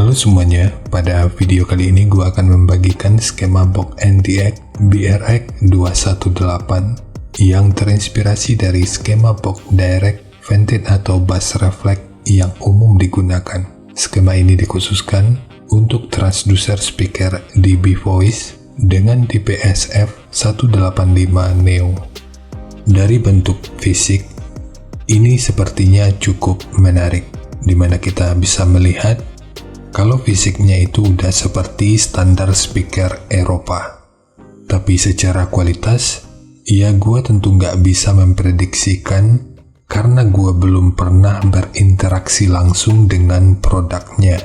Halo semuanya, pada video kali ini gue akan membagikan skema box NTX BRX218 yang terinspirasi dari skema box direct vented atau bass reflect yang umum digunakan. Skema ini dikhususkan untuk transducer speaker DB Voice dengan tipe SF185 Neo. Dari bentuk fisik, ini sepertinya cukup menarik, di mana kita bisa melihat kalau fisiknya itu udah seperti standar speaker Eropa. Tapi secara kualitas, ya gue tentu nggak bisa memprediksikan karena gue belum pernah berinteraksi langsung dengan produknya.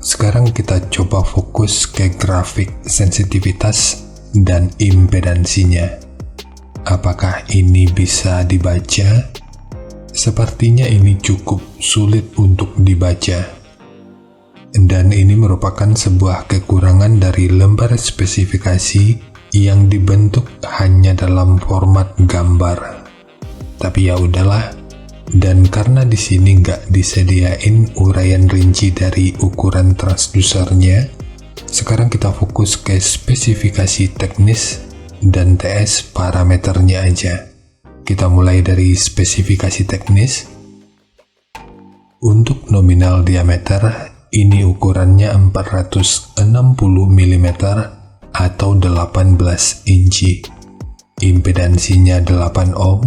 Sekarang kita coba fokus ke grafik sensitivitas dan impedansinya. Apakah ini bisa dibaca? Sepertinya ini cukup sulit untuk dibaca. Dan ini merupakan sebuah kekurangan dari lembar spesifikasi yang dibentuk hanya dalam format gambar. Tapi ya udahlah, dan karena di sini nggak disediain uraian rinci dari ukuran transducernya, sekarang kita fokus ke spesifikasi teknis dan TS parameternya aja. Kita mulai dari spesifikasi teknis. Untuk nominal diameter, ini ukurannya 460 mm atau 18 inci. Impedansinya 8 ohm.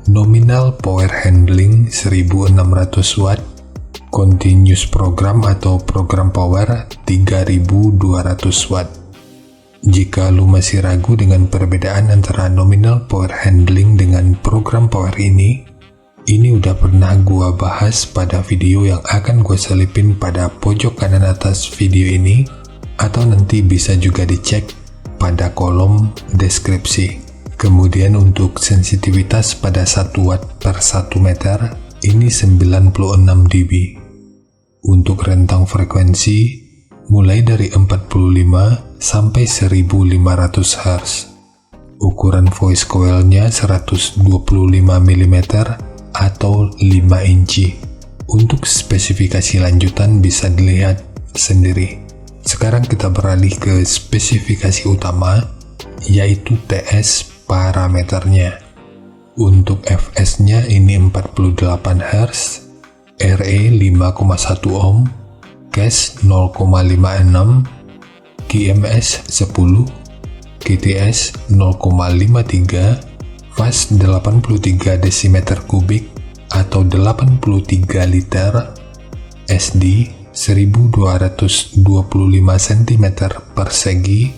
Nominal power handling 1600 watt. Continuous program atau program power 3200 watt. Jika lu masih ragu dengan perbedaan antara nominal power handling dengan program power ini udah pernah gua bahas pada video yang akan gue selipin pada pojok kanan atas video ini, atau nanti bisa juga dicek pada kolom deskripsi. Kemudian untuk sensitivitas pada 1 watt per 1 meter, ini 96 dB. Untuk rentang frekuensi, mulai dari 45 sampai 1500 Hz. Ukuran voice coil-nya 125 mm atau 5 inci. Untuk spesifikasi lanjutan bisa dilihat sendiri. Sekarang kita beralih ke spesifikasi utama, yaitu TS parameternya. Untuk Fs-nya ini 48 Hz, RE 5,1 ohm, Cas 0,56, QMS 10, QTS 0,53, Fast 83 desimeter kubik atau 83 liter, SD 1225 cm per segi,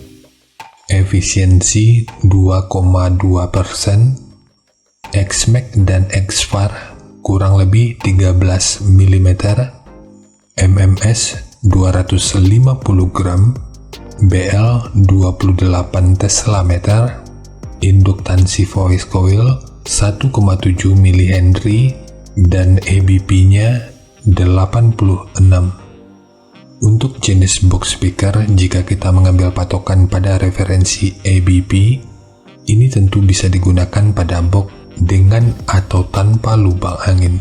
efisiensi 2,2%, Xmax dan Xvar kurang lebih 13 mm, MMS 250 gram, BL 28 Tesla meter, induktansi voice coil 1,7 mH dan EBP-nya 86. Untuk jenis box speaker, jika kita mengambil patokan pada referensi EBP, ini tentu bisa digunakan pada box dengan atau tanpa lubang angin.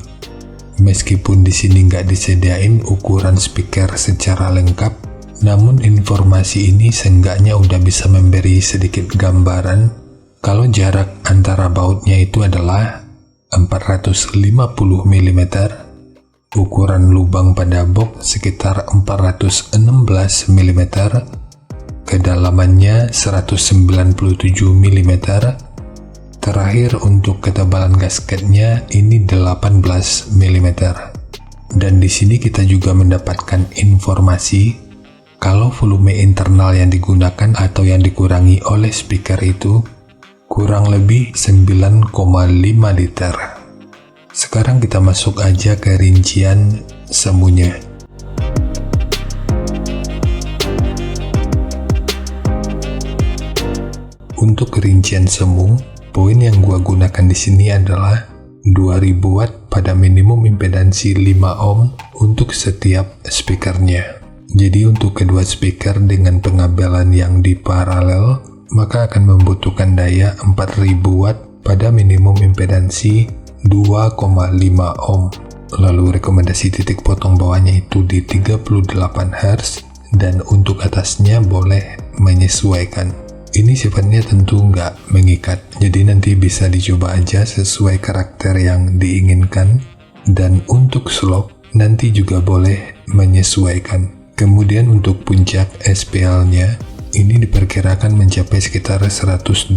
Meskipun di sini nggak disediain ukuran speaker secara lengkap, namun informasi ini seenggaknya udah bisa memberi sedikit gambaran kalau jarak antara bautnya itu adalah 450 mm, ukuran lubang pada box sekitar 416 mm, kedalamannya 197 mm, terakhir untuk ketebalan gasketnya ini 18 mm. Dan di sini kita juga mendapatkan informasi kalau volume internal yang digunakan atau yang dikurangi oleh speaker itu kurang lebih 9,5 liter. Sekarang kita masuk aja ke rincian semuanya. Untuk rincian semu, poin yang gua gunakan di sini adalah 2000 watt pada minimum impedansi 5 ohm untuk setiap speakernya. Jadi untuk kedua speaker dengan pengabelan yang di paralel, maka akan membutuhkan daya 4000 watt pada minimum impedansi 2,5 ohm. lalu rekomendasi titik potong bawahnya itu di 38 Hz, dan untuk atasnya boleh menyesuaikan. Ini sifatnya tentu nggak mengikat, jadi nanti bisa dicoba aja sesuai karakter yang diinginkan, dan untuk slope nanti juga boleh menyesuaikan. Kemudian untuk puncak SPL-nya, ini diperkirakan mencapai sekitar 127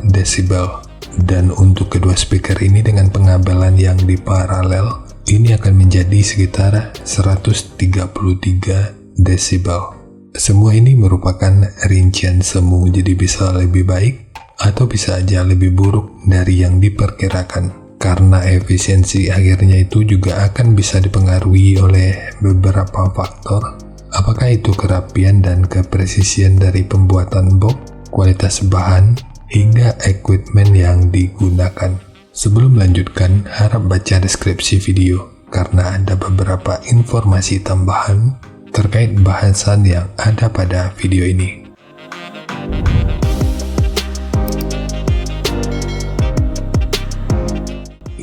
desibel. Dan untuk kedua speaker ini dengan pengabelan yang diparalel, ini akan menjadi sekitar 133 desibel. Semua ini merupakan rincian semu, jadi bisa lebih baik atau bisa aja lebih buruk dari yang diperkirakan. Karena efisiensi akhirnya itu juga akan bisa dipengaruhi oleh beberapa faktor. Apakah itu kerapian dan kepresisian dari pembuatan box, kualitas bahan, hingga equipment yang digunakan. Sebelum melanjutkan, harap baca deskripsi video karena ada beberapa informasi tambahan terkait bahasan yang ada pada video ini.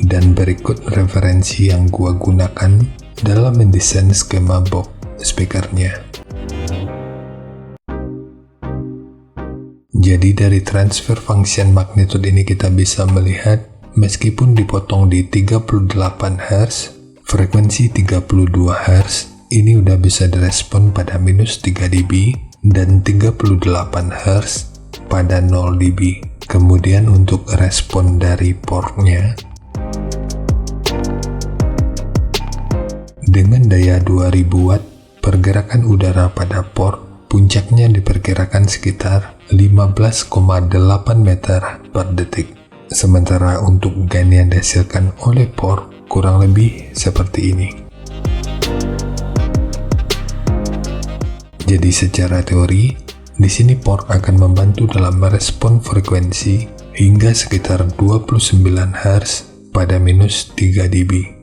Dan berikut referensi yang gua gunakan dalam mendesain skema box speakernya. Jadi dari transfer function magnitude ini kita bisa melihat meskipun dipotong di 38 Hz, frekuensi 32 Hz ini udah bisa direspon pada minus 3 dB dan 38 Hz pada 0 dB. Kemudian untuk respon dari portnya, dengan daya 2000 Watt, pergerakan udara pada port puncaknya diperkirakan sekitar 15,8 meter per detik. Sementara untuk gain yang dihasilkan oleh port kurang lebih seperti ini. Jadi secara teori, di sini port akan membantu dalam merespon frekuensi hingga sekitar 29 Hz pada minus 3 dB.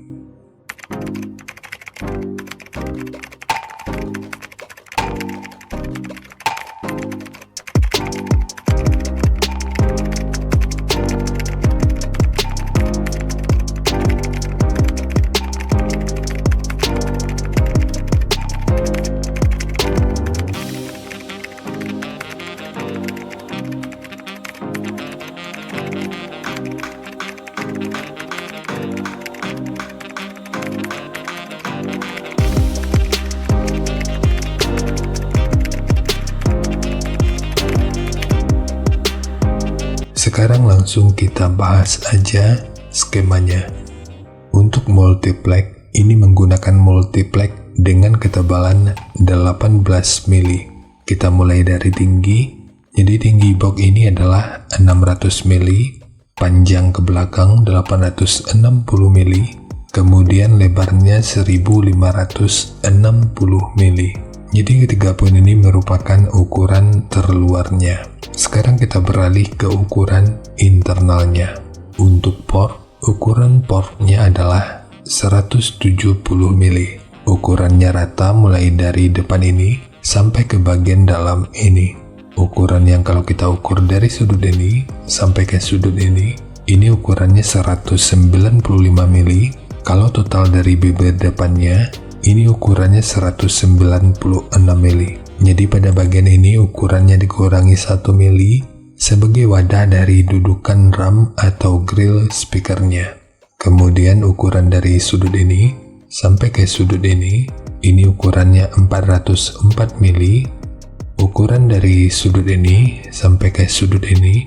Sekarang langsung kita bahas aja skemanya. Untuk multiplex, ini menggunakan multiplex dengan ketebalan 18 mili. Kita mulai dari tinggi, jadi tinggi box ini adalah 600 mili, panjang ke belakang 860 mili, kemudian lebarnya 1560 mili. Jadi ketiga poin ini merupakan ukuran terluarnya. Sekarang kita beralih ke ukuran internalnya. Untuk port, ukuran portnya adalah 170 mili. Ukurannya rata mulai dari depan ini sampai ke bagian dalam ini. Ukuran yang kalau kita ukur dari sudut ini sampai ke sudut ini ukurannya 195 mili. Kalau total dari bibir depannya, ini ukurannya 196 mili. Jadi pada bagian ini ukurannya dikurangi 1 mili sebagai wadah dari dudukan drum atau grill speakernya. Kemudian ukuran dari sudut ini sampai ke sudut ini ukurannya 404 mili. Ukuran dari sudut ini sampai ke sudut ini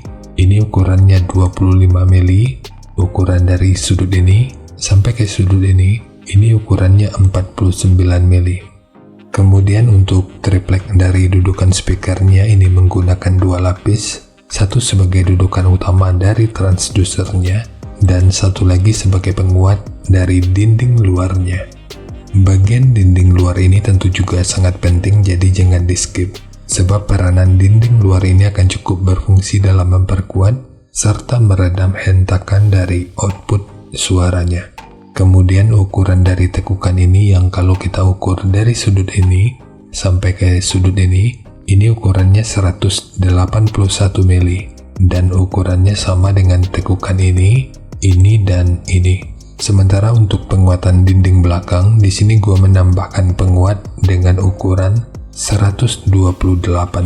ukurannya 25 mili. Ukuran dari sudut ini sampai ke sudut ini ukurannya 49 mili. Kemudian untuk triplek dari dudukan speakernya ini menggunakan dua lapis, satu sebagai dudukan utama dari transducernya dan satu lagi sebagai penguat dari dinding luarnya. Bagian dinding luar ini tentu juga sangat penting, jadi jangan di skip, sebab peranan dinding luar ini akan cukup berfungsi dalam memperkuat serta meredam hentakan dari output suaranya. Kemudian ukuran dari tekukan ini yang kalau kita ukur dari sudut ini sampai ke sudut ini ukurannya 181 mili dan ukurannya sama dengan tekukan ini dan ini. Sementara untuk penguatan dinding belakang, di sini gua menambahkan penguat dengan ukuran 128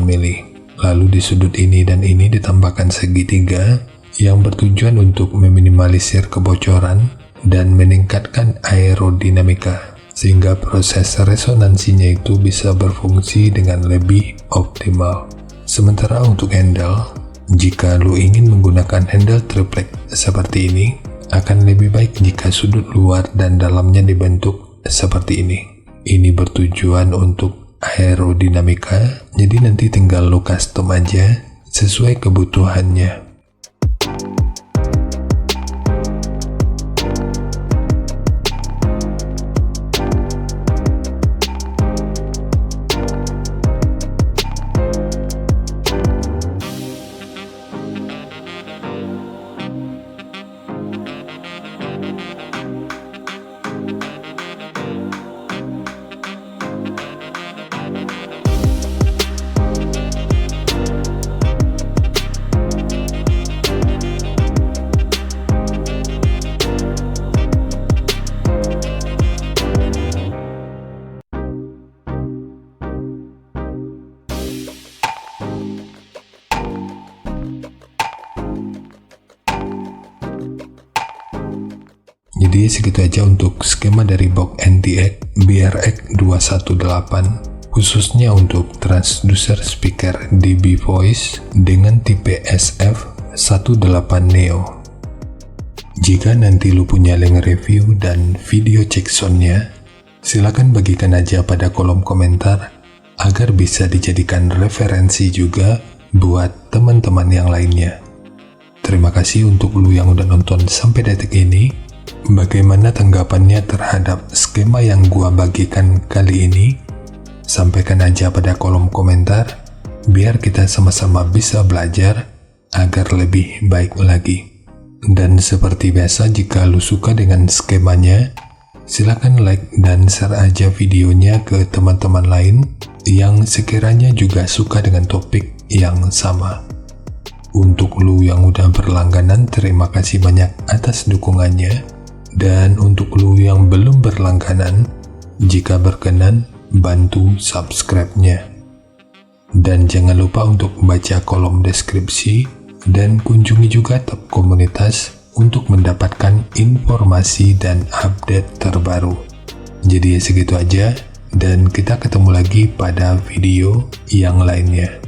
mili. Lalu di sudut ini dan ini ditambahkan segitiga yang bertujuan untuk meminimalisir kebocoran dan meningkatkan aerodinamika, sehingga proses resonansinya itu bisa berfungsi dengan lebih optimal. Sementara untuk handle, jika lu ingin menggunakan handle triplek seperti ini, akan lebih baik jika sudut luar dan dalamnya dibentuk seperti ini. Ini bertujuan untuk aerodinamika, jadi nanti tinggal lu custom aja sesuai kebutuhannya. Jadi segitu aja untuk skema dari box NTX BRX218, khususnya untuk transducer speaker DB Voice dengan tipe SF18 Neo. Jika nanti lu punya link review dan video cek soundnya, silakan bagikan aja pada kolom komentar agar bisa dijadikan referensi juga buat teman-teman yang lainnya. Terima kasih untuk lu yang udah nonton sampai detik ini. Bagaimana tanggapannya terhadap skema yang gua bagikan kali ini? Sampaikan aja pada kolom komentar, biar kita sama-sama bisa belajar agar lebih baik lagi. Dan seperti biasa, jika lu suka dengan skemanya, silakan like dan share aja videonya ke teman-teman lain yang sekiranya juga suka dengan topik yang sama. Untuk lu yang udah berlangganan, terima kasih banyak atas dukungannya. Dan untuk lu yang belum berlangganan, jika berkenan, bantu subscribe-nya. Dan jangan lupa untuk baca kolom deskripsi dan kunjungi juga tab komunitas untuk mendapatkan informasi dan update terbaru. Jadi segitu aja, dan kita ketemu lagi pada video yang lainnya.